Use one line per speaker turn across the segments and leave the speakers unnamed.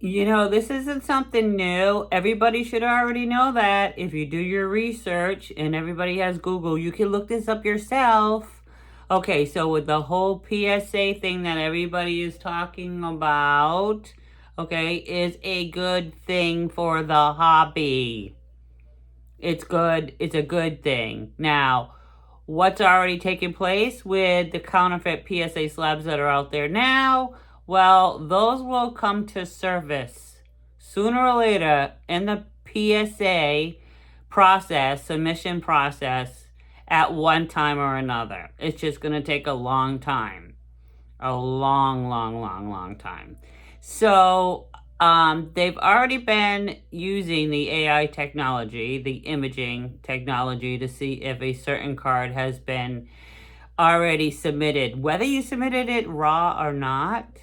You know, this isn't something new. Everybody should already know that. If you do your research, and everybody has Google, you can look this up yourself. Okay, so with the whole PSA thing that everybody is talking about, okay, is a good thing for the hobby. It's good. It's a good thing. Now, what's already taking place with the counterfeit PSA slabs that are out there now? Well, those will come to surface sooner or later in the PSA process, submission process, at one time or another. It's just going to take a long time. A long time. So, they've already been using the AI technology, the imaging technology, to see if a certain card has been already submitted. Whether you submitted it raw or not,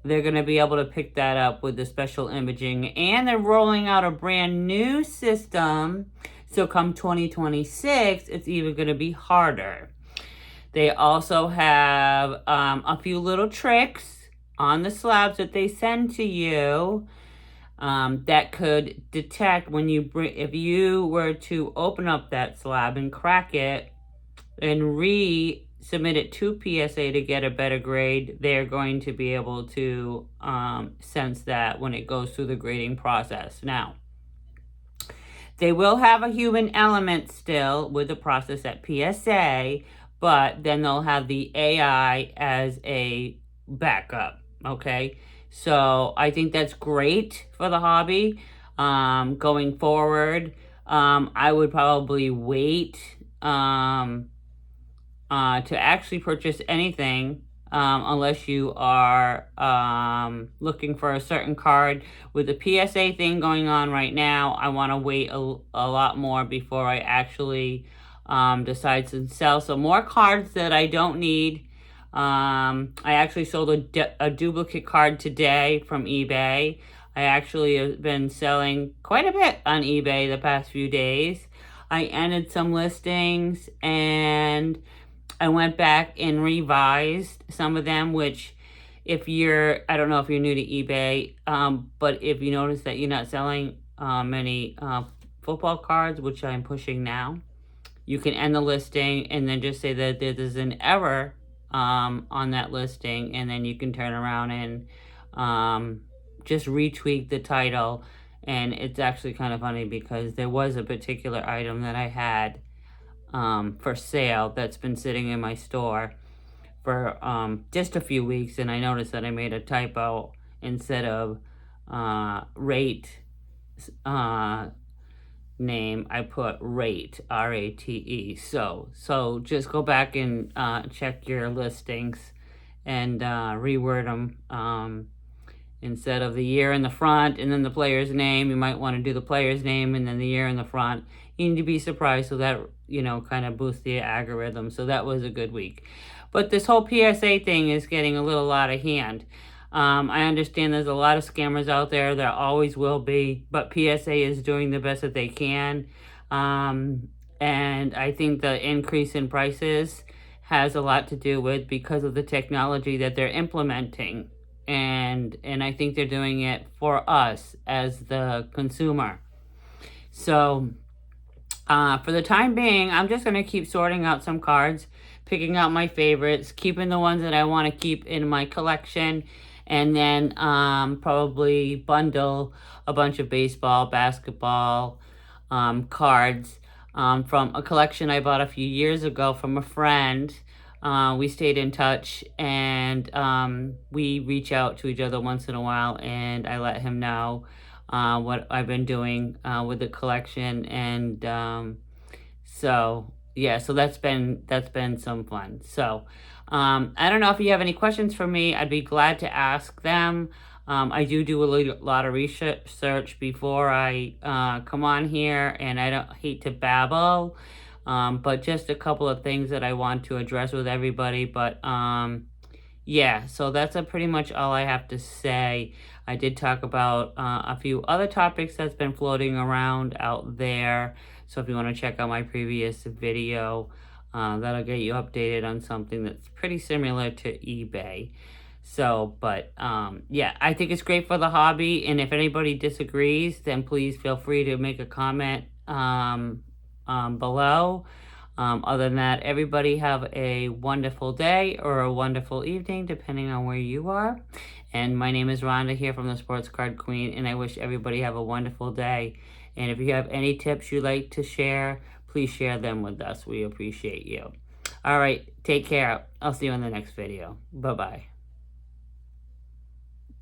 they're going to be able to pick that up with the special imaging. And they're rolling out a brand new system. So come 2026, it's even going to be harder. They also have a few little tricks on the slabs that they send to you that could detect when you if you were to open up that slab and crack it and resubmit it to PSA to get a better grade, they're going to be able to sense that when it goes through the grading process. Now, they will have a human element still with the process at PSA, but then they'll have the AI as a backup, okay? So I think that's great for the hobby. Going forward, I would probably wait to actually purchase anything unless you are looking for a certain card. With the PSA thing going on right now, I want to wait a lot more before I actually decide to sell some more cards that I don't need. I actually sold a duplicate card today from eBay. I actually have been selling quite a bit on eBay the past few days. I ended some listings and I went back and revised some of them, which I don't know if you're new to eBay, but if you notice that you're not selling many football cards, which I'm pushing now, you can end the listing and then just say that there's an error on that listing, and then you can turn around and just retweak the title. And it's actually kind of funny because there was a particular item that I had for sale that's been sitting in my store for just a few weeks, and I noticed that I made a typo. Instead of rate name, I put rate, R-A-T-E. So just go back and check your listings and reword them. Instead of the year in the front and then the player's name, you might want to do the player's name and then the year in the front. You need to be surprised, so that, kind of boosts the algorithm. So that was a good week. But this whole PSA thing is getting a little out of hand. I understand there's a lot of scammers out there. There always will be. But PSA is doing the best that they can. And I think the increase in prices has a lot to do with because of the technology that they're implementing. And I think they're doing it for us as the consumer. So for the time being, I'm just going to keep sorting out some cards, picking out my favorites, keeping the ones that I want to keep in my collection, and then probably bundle a bunch of baseball, basketball cards from a collection I bought a few years ago from a friend. We stayed in touch, and we reach out to each other once in a while, and I let him know what I've been doing with the collection. And so that's been some fun. So I don't know if you have any questions for me. I'd be glad to ask them. I do a lot of research before I come on here, and I don't hate to babble. But just a couple of things that I want to address with everybody. But so that's pretty much all I have to say. I did talk about a few other topics that's been floating around out there. So if you want to check out my previous video, that'll get you updated on something that's pretty similar to eBay. So, but yeah, I think it's great for the hobby. And if anybody disagrees, then please feel free to make a comment below. Other than that, everybody have a wonderful day or a wonderful evening, depending on where you are. And my name is Rhonda here from the Sports Card Queen, and I wish everybody have a wonderful day. And if you have any tips you'd like to share, please share them with us. We appreciate you. All right, take care. I'll see you in the next video. Bye-bye.